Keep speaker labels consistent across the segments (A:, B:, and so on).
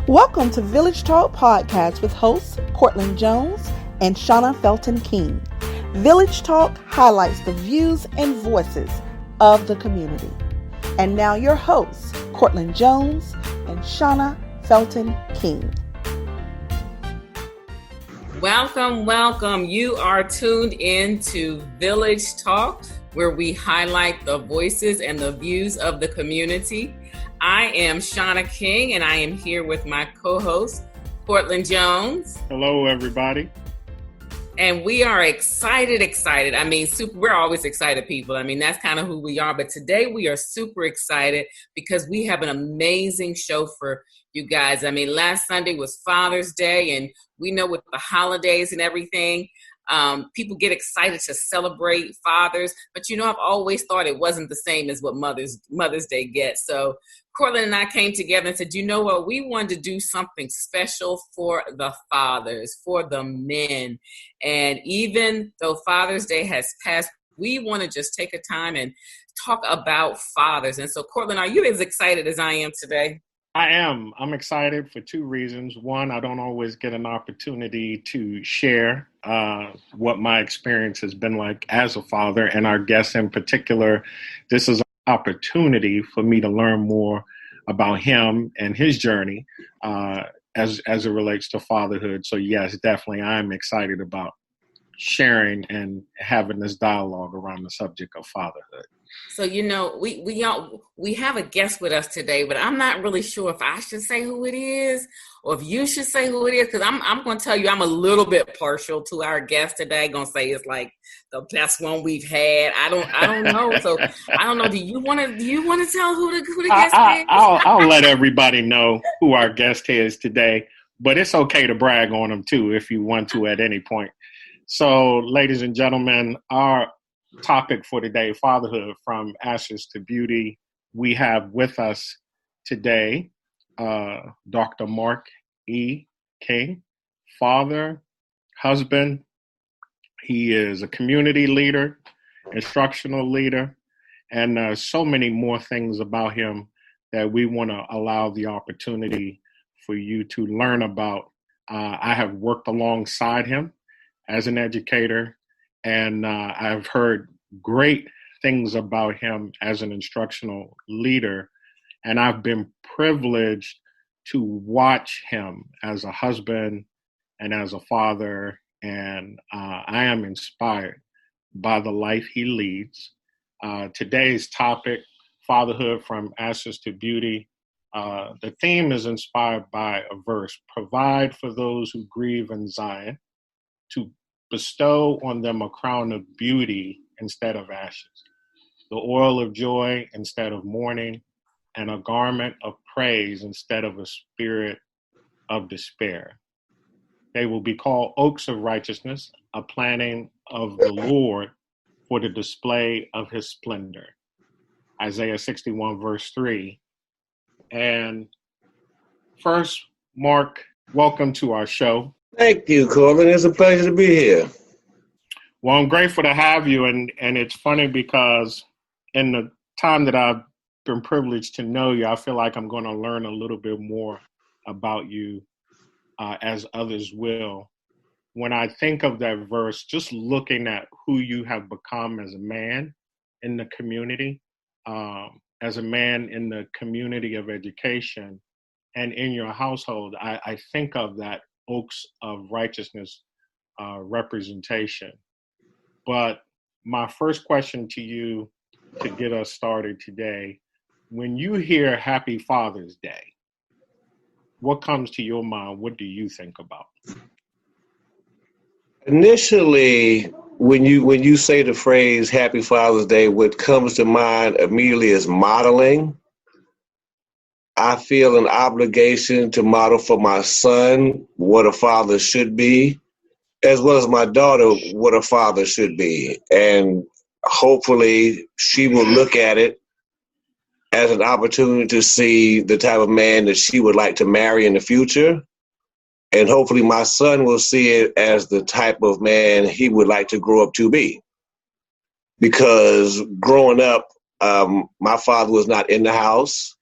A: Welcome to Village Talk Podcast with hosts Cortland Jones and Shauna Felton King. Village Talk highlights the views and voices of the community. And now your hosts, Cortland Jones and Shauna Felton King.
B: Welcome. You are tuned into Village Talk, where we highlight the voices and the views of the community. I am Shauna King, and I am here with my co-host, Cortland Jones.
C: Hello, everybody.
B: And we are excited. I mean, we're always excited people. I mean, that's kind of who we are. But today we are super excited because we have an amazing show for you guys. I mean, last Sunday was Father's Day, and we know with the holidays and everything, people get excited to celebrate fathers. But, I've always thought it wasn't the same as what Mother's Day gets. So Cortland and I came together and said, you know what, we wanted to do something special for the fathers, for the men. And even though Father's Day has passed, we want to just take a time and talk about fathers. And so, Cortland, are you as excited as I am today?
C: I am. I'm excited for two reasons. One, I don't always get an opportunity to share what my experience has been like as a father, and our guest in particular. This is an opportunity for me to learn more about him and his journey as it relates to fatherhood. So yes, definitely, I'm excited about sharing and having this dialogue around the subject of fatherhood.
B: So, we have a guest with us today, but I'm not really sure if I should say who it is or if you should say who it is, because I'm going to tell you I'm a little bit partial to our guest today. I'm going to say it's like the best one we've had. I don't know. So I don't know. Do you want to tell who the guest is?
C: I'll let everybody know who our guest is today, but it's okay to brag on them too if you want to at any point. So, ladies and gentlemen, our topic for today, fatherhood from ashes to beauty. We have with us today Dr. Mark E. King, father, husband. He is a community leader, instructional leader, and so many more things about him that we want to allow the opportunity for you to learn about. I have worked alongside him as an educator, and I've heard great things about him as an instructional leader, and I've been privileged to watch him as a husband and as a father, and I am inspired by the life he leads. Today's topic, fatherhood from ashes to beauty, the theme is inspired by a verse: provide for those who grieve in Zion, to bestow on them a crown of beauty instead of ashes, the oil of joy instead of mourning, and a garment of praise instead of a spirit of despair. They will be called oaks of righteousness, a planting of the Lord for the display of his splendor. Isaiah 61 verse 3. And first, Mark, welcome to our show.
D: Thank you, Cortland. It's a pleasure to be here.
C: Well, I'm grateful to have you, and it's funny because in the time that I've been privileged to know you, I feel like I'm going to learn a little bit more about you as others will. When I think of that verse, just looking at who you have become as a man in the community, as a man in the community of education, and in your household, I think of that oaks of righteousness representation. But my first question to you to get us started today, when you hear Happy Father's Day, what comes to your mind? What do you think about?
D: Initially, when you say the phrase Happy Father's Day, what comes to mind immediately is modeling. I feel an obligation to model for my son what a father should be, as well as my daughter what a father should be. And hopefully she will look at it as an opportunity to see the type of man that she would like to marry in the future. And hopefully my son will see it as the type of man he would like to grow up to be. Because growing up, my father was not in the house.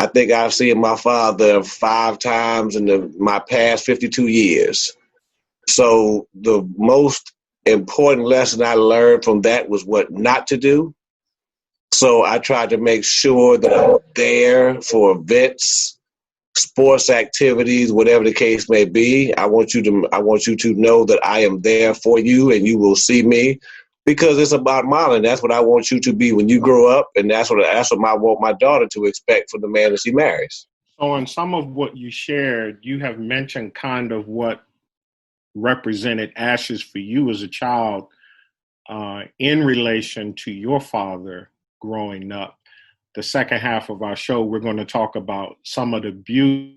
D: I think I've seen my father 5 times in my past 52 years. So the most important lesson I learned from that was what not to do. So I tried to make sure that I'm there for events, sports activities, whatever the case may be. I want you to know that I am there for you and you will see me, because it's about modeling. That's what I want you to be when you grow up, and that's what I want my daughter to expect from the man that she marries.
C: So in some of what you shared, you have mentioned kind of what represented ashes for you as a child in relation to your father growing up. The second half of our show, we're going to talk about some of the beauty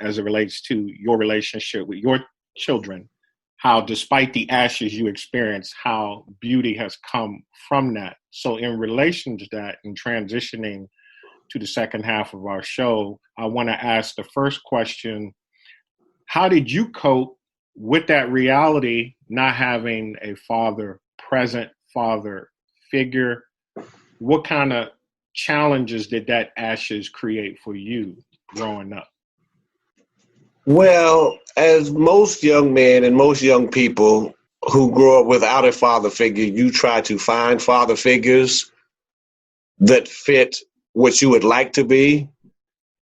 C: as it relates to your relationship with your children, how despite the ashes you experience, how beauty has come from that. So in relation to that and transitioning to the second half of our show, I want to ask the first question: how did you cope with that reality, not having a present father figure? What kind of challenges did that ashes create for you growing up?
D: Well, as most young men and most young people who grow up without a father figure, you try to find father figures that fit what you would like to be.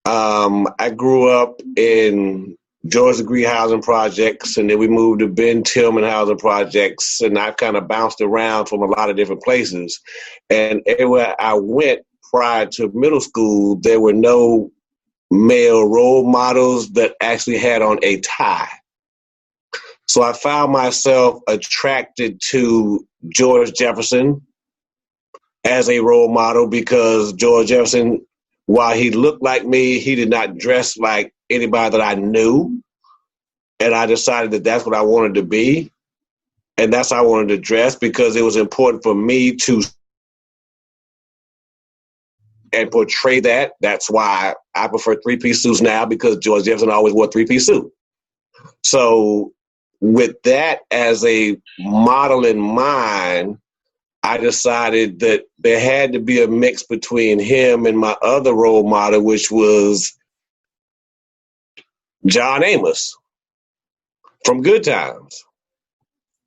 D: I grew up in Georgia Degree housing projects, and then we moved to Ben Tillman housing projects, and I've kind of bounced around from a lot of different places. And everywhere I went prior to middle school, there were no male role models that actually had on a tie. So I found myself attracted to George Jefferson as a role model, because George Jefferson, while he looked like me, he did not dress like anybody that I knew. And I decided that that's what I wanted to be. And that's how I wanted to dress, because it was important for me to and portray that. That's why I prefer 3-piece suits now, because George Jefferson always wore a 3-piece suit. So with that as a model in mind, I decided that there had to be a mix between him and my other role model, which was John Amos from Good Times.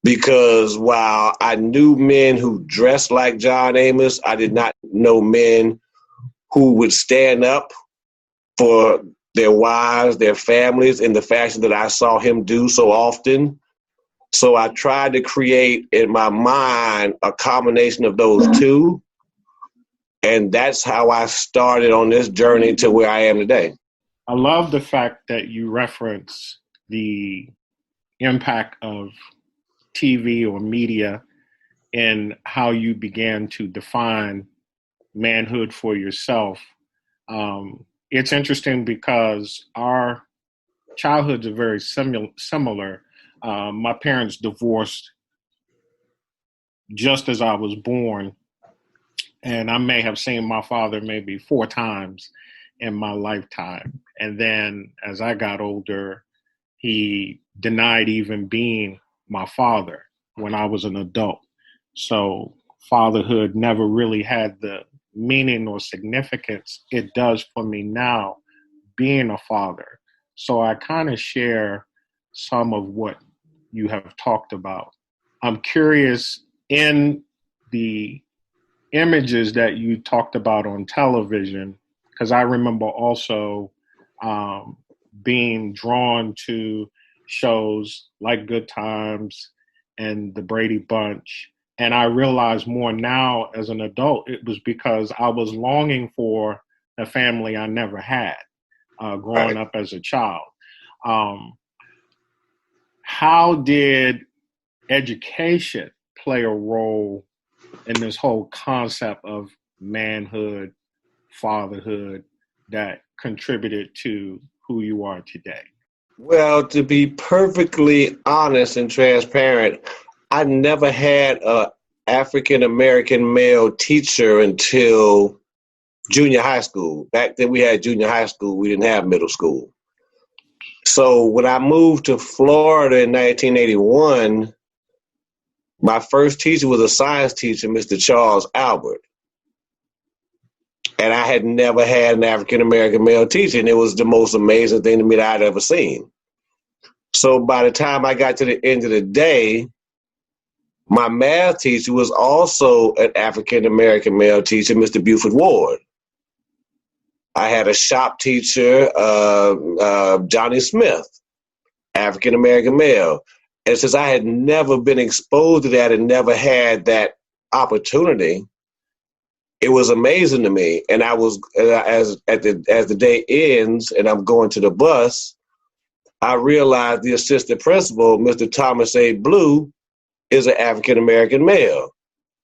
D: Because while I knew men who dressed like John Amos, I did not know men who would stand up for their wives, their families, in the fashion that I saw him do so often. So I tried to create in my mind a combination of those two. And that's how I started on this journey to where I am today.
C: I love the fact that you reference the impact of TV or media and how you began to define manhood for yourself. It's interesting because our childhoods are very similar. My parents divorced just as I was born, and I may have seen my father maybe 4 times in my lifetime. And then as I got older, he denied even being my father when I was an adult. So fatherhood never really had the meaning or significance it does for me now, being a father. So I kind of share some of what you have talked about. I'm curious, in the images that you talked about on television, because I remember also being drawn to shows like Good Times and The Brady Bunch. And I realize more now as an adult, it was because I was longing for a family I never had growing up as a child. How did education play a role in this whole concept of manhood, fatherhood, that contributed to who you are today?
D: Well, to be perfectly honest and transparent, I never had an African-American male teacher until junior high school. Back then we had junior high school. We didn't have middle school. So when I moved to Florida in 1981, my first teacher was a science teacher, Mr. Charles Albert. And I had never had an African-American male teacher, and it was the most amazing thing to me that I'd ever seen. So by the time I got to the end of the day, my math teacher was also an African-American male teacher, Mr. Buford Ward. I had a shop teacher, Johnny Smith, African-American male. And since I had never been exposed to that and never had that opportunity, it was amazing to me. And I was, as the day ends and I'm going to the bus, I realized the assistant principal, Mr. Thomas A. Blue, is an African-American male.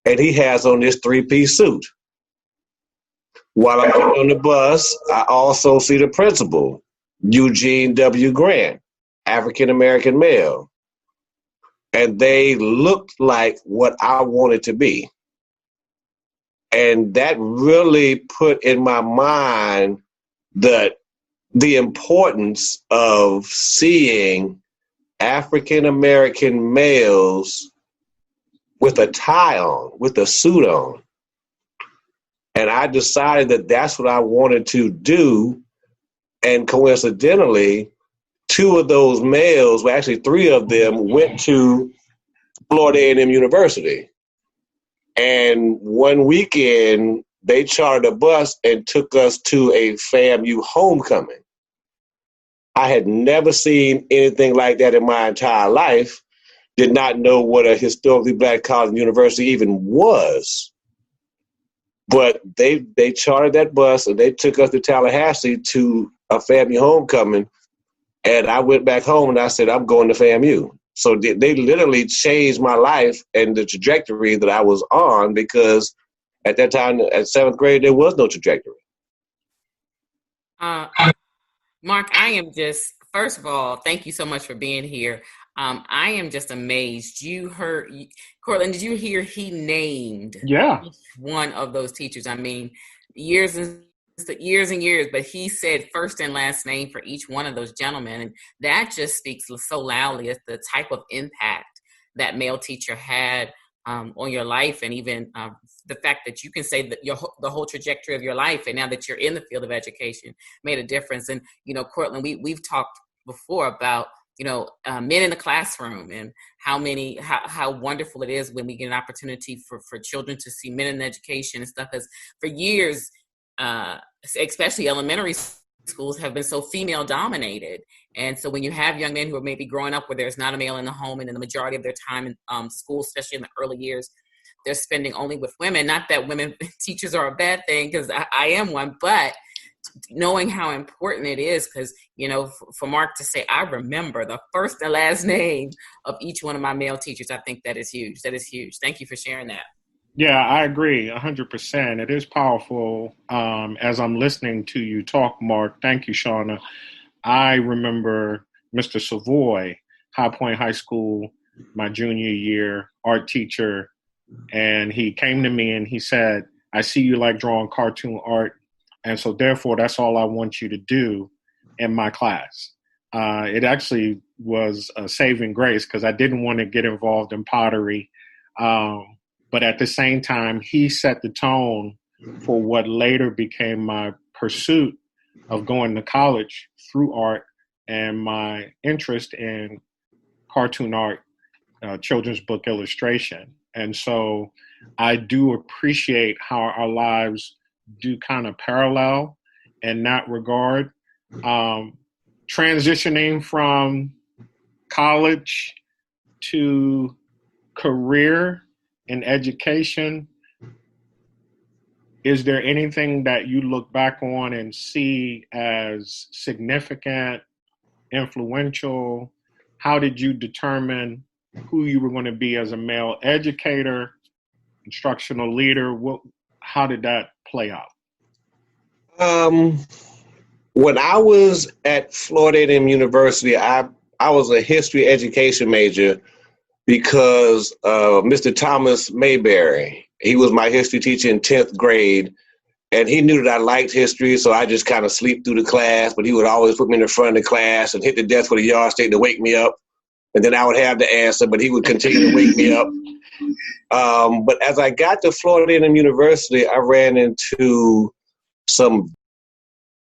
D: And he has on this three-piece suit. While I'm on the bus, I also see the principal, Eugene W. Grant, African-American male. And they looked like what I wanted to be. And that really put in my mind the importance of seeing African-American males with a tie on, with a suit on. And I decided that that's what I wanted to do. And coincidentally, two of those males, well, actually three of them, went to Florida A&M University. And one weekend, they chartered a bus and took us to a FAMU homecoming. I had never seen anything like that in my entire life, did not know what a historically Black college and university even was. But they chartered that bus and they took us to Tallahassee to a FAMU homecoming. And I went back home and I said, I'm going to FAMU. So they literally changed my life and the trajectory that I was on, because at that time, at seventh grade, there was no trajectory.
B: Mark, I am just, first of all, thank you so much for being here. I am just amazed. You heard, Cortland, did you hear he named each one of those teachers? I mean, years and years, but he said first and last name for each one of those gentlemen. And that just speaks so loudly as the type of impact that male teacher had on your life, and even the fact that you can say that the whole trajectory of your life, and now that you're in the field of education, made a difference. And, Cortland, we've talked before about, men in the classroom and how wonderful it is when we get an opportunity for children to see men in education and stuff. As for years, especially elementary schools have been so female dominated. And so when you have young men who are maybe growing up where there's not a male in the home, and in the majority of their time in school, especially in the early years, they're spending only with women. Not that women teachers are a bad thing, because I am one, but knowing how important it is, because, for Mark to say, I remember the first and last name of each one of my male teachers, I think that is huge. That is huge. Thank you for sharing that.
C: Yeah, I agree 100%. It is powerful. As I'm listening to you talk, Mark, thank you, Shauna. I remember Mr. Savoy, High Point High School, my junior year, art teacher, and he came to me and he said, I see you like drawing cartoon art, and so therefore that's all I want you to do in my class. It actually was a saving grace, because I didn't want to get involved in pottery. But at the same time, he set the tone for what later became my pursuit of going to college through art, and my interest in cartoon art, children's book illustration. And so I do appreciate how our lives do kind of parallel in that regard. Transitioning from college to career in education, is there anything that you look back on and see as significant, influential? How did you determine who you were going to be as a male educator, instructional leader? How did that play out?
D: When I was at Florida A&M University, I was a history education major, because Mr. Thomas Mayberry, he was my history teacher in 10th grade, and he knew that I liked history, so I just kind of sleep through the class, but he would always put me in the front of the class and hit the desk with a yardstick to wake me up, and then I would have the answer, but he would continue to wake me up. But as I got to Florida A&M University, I ran into some